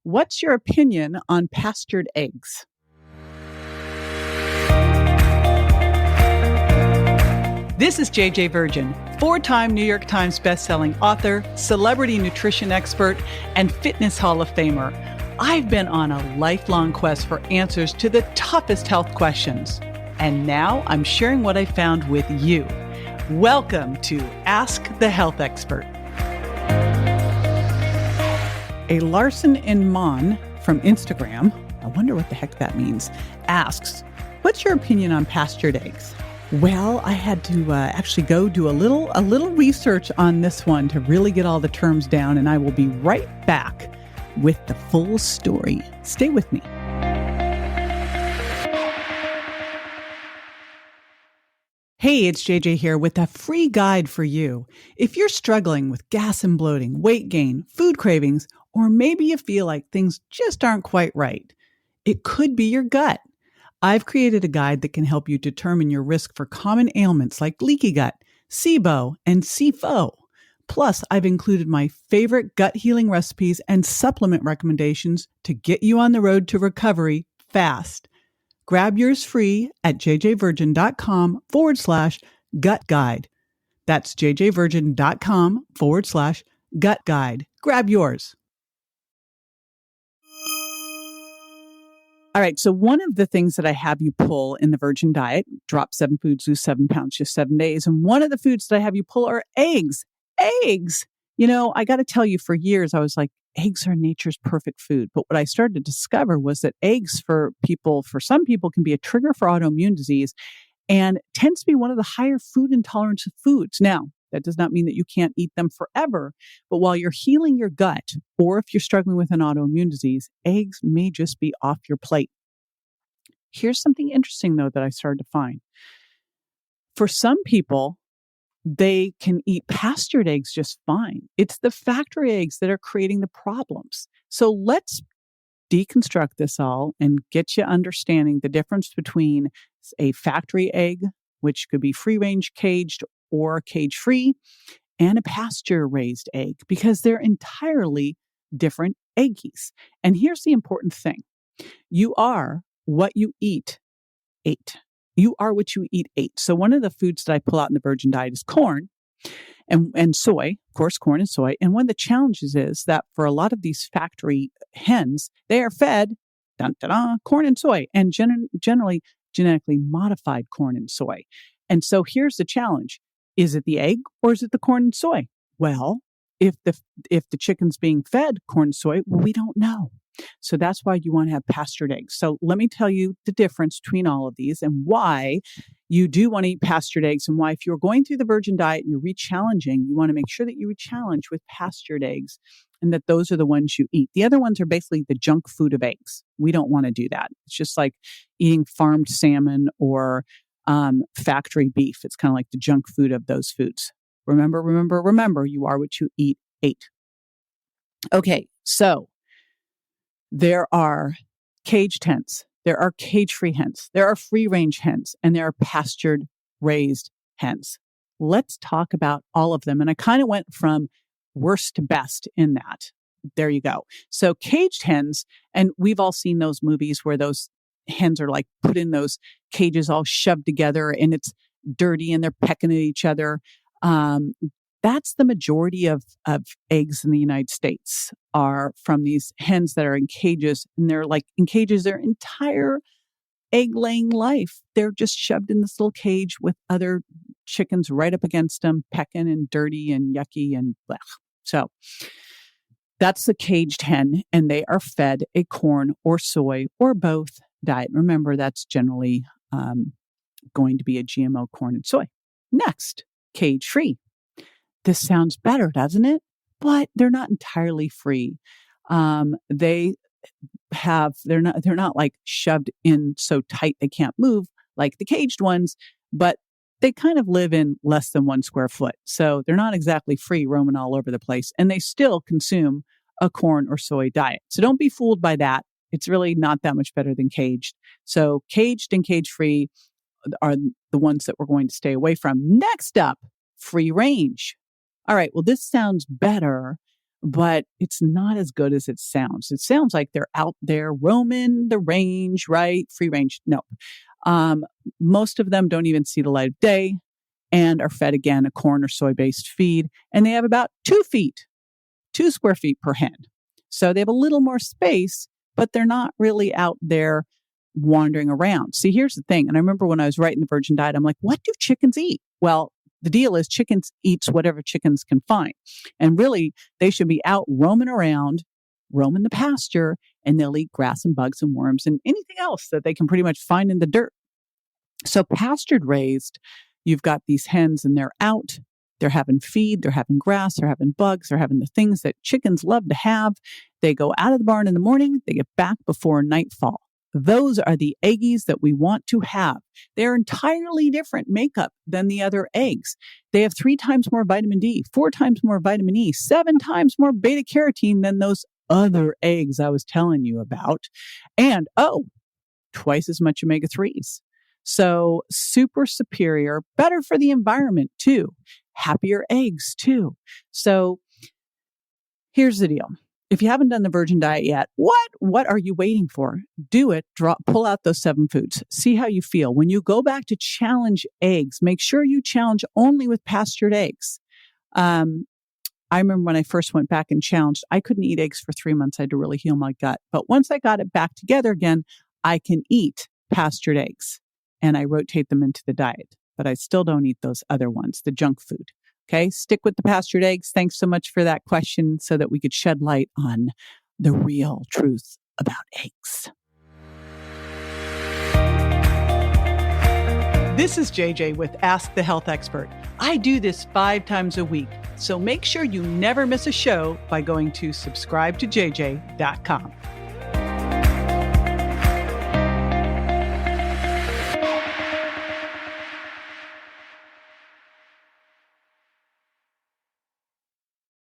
What's your opinion on pastured eggs? This is JJ Virgin, four-time New York Times bestselling author, celebrity nutrition expert, and fitness Hall of Famer. I've been on a lifelong quest for answers to the toughest health questions. And now I'm sharing what I found with you. Welcome to Ask the Health Expert. A Larson and Mon from Instagram, I wonder what the heck that means, asks, what's your opinion on pastured eggs? Well, I had to actually go do a little research on this one to really get all the terms down, and I will be right back with the full story. Stay with me. Hey, it's JJ here with a free guide for you. If you're struggling with gas and bloating, weight gain, food cravings, or maybe you feel like things just aren't quite right, it could be your gut. I've created a guide that can help you determine your risk for common ailments like leaky gut, SIBO, and SIFO. Plus, I've included my favorite gut healing recipes and supplement recommendations to get you on the road to recovery fast. Grab yours free at jjvirgin.com/gut guide. That's jjvirgin.com/gut guide. Grab yours. All right. So one of the things that I have you pull in the Virgin diet, drop 7 foods, lose 7 pounds, just 7 days. And one of the foods that I have you pull are eggs. Eggs. You know, I got to tell you, for years, I was like, eggs are nature's perfect food. But what I started to discover was that eggs for some people can be a trigger for autoimmune disease and tends to be one of the higher food intolerance foods. Now, that does not mean that you can't eat them forever, but while you're healing your gut, or if you're struggling with an autoimmune disease, eggs may just be off your plate. Here's something interesting, though, that I started to find. For some people, they can eat pastured eggs just fine. It's the factory eggs that are creating the problems. So let's deconstruct this all and get you understanding the difference between a factory egg, which could be free-range caged or cage-free, and a pasture-raised egg, because they're entirely different eggies. And here's the important thing. You are what you eat ate. You are what you eat ate. So one of the foods that I pull out in the Virgin diet is corn and soy, of course, corn and soy. And one of the challenges is that for a lot of these factory hens, they are fed corn and soy, and generally genetically modified corn and soy. And so here's the challenge. Is it the egg or is it the corn and soy? Well, if the chicken's being fed corn and soy, we don't know. So that's why you want to have pastured eggs. So let me tell you the difference between all of these and why you do want to eat pastured eggs, and why if you're going through the Virgin diet and you're re-challenging, you want to make sure that you re-challenge with pastured eggs and that those are the ones you eat. The other ones are basically the junk food of eggs. We don't want to do that. It's just like eating farmed salmon or factory beef. It's kind of like the junk food of those foods. Remember, you are what you ate. Okay, so there are caged hens, there are cage-free hens, there are free-range hens, and there are pastured-raised hens. Let's talk about all of them. And I kind of went from worst to best in that. There you go. So caged hens, and we've all seen those movies where those hens are like put in those cages all shoved together and it's dirty and they're pecking at each other. That's the majority of eggs in the United States are from these hens that are in cages, and they're like in cages their entire egg laying life. They're just shoved in this little cage with other chickens right up against them, pecking and dirty and yucky and blech. So that's the caged hen, and they are fed a corn or soy or both diet. Remember, that's generally going to be a GMO corn and soy. Next, cage-free. This sounds better, doesn't it? But they're not entirely free. They're not like shoved in so tight they can't move like the caged ones, but they kind of live in less than 1 square foot. So they're not exactly free roaming all over the place, and they still consume a corn or soy diet. So don't be fooled by that. It's really not that much better than caged. So caged and cage-free are the ones that we're going to stay away from. Next up, free range. All right, well, this sounds better, but it's not as good as it sounds. It sounds like they're out there roaming the range, right? Free range. No. Most of them don't even see the light of day and are fed, again, a corn or soy-based feed. And they have about 2 square feet per hen. So they have a little more space, but they're not really out there wandering around. See, here's the thing. And I remember when I was writing the Virgin Diet, I'm like, what do chickens eat? Well, the deal is chickens eats whatever chickens can find. And really, they should be out roaming around, roaming the pasture, and they'll eat grass and bugs and worms and anything else that they can pretty much find in the dirt. So pastured raised, you've got these hens and they're out. They're having feed, they're having grass, they're having bugs, they're having the things that chickens love to have. They go out of the barn in the morning, they get back before nightfall. Those are the eggies that we want to have. They're entirely different makeup than the other eggs. They have 3 times more vitamin D, 4 times more vitamin E, 7 times more beta carotene than those other eggs I was telling you about. And, twice as much omega-3s. So super superior, better for the environment too. Happier eggs too. So here's the deal. If you haven't done the Virgin Diet yet, what are you waiting for? Do it. Pull out those 7 foods. See how you feel. When you go back to challenge eggs, make sure you challenge only with pastured eggs. I remember when I first went back and challenged, I couldn't eat eggs for 3 months. I had to really heal my gut. But once I got it back together again, I can eat pastured eggs and I rotate them into the diet. But I still don't eat those other ones, the junk food. Okay, stick with the pastured eggs. Thanks so much for that question so that we could shed light on the real truth about eggs. This is JJ with Ask the Health Expert. I do this 5 times a week, so make sure you never miss a show by going to subscribetojj.com.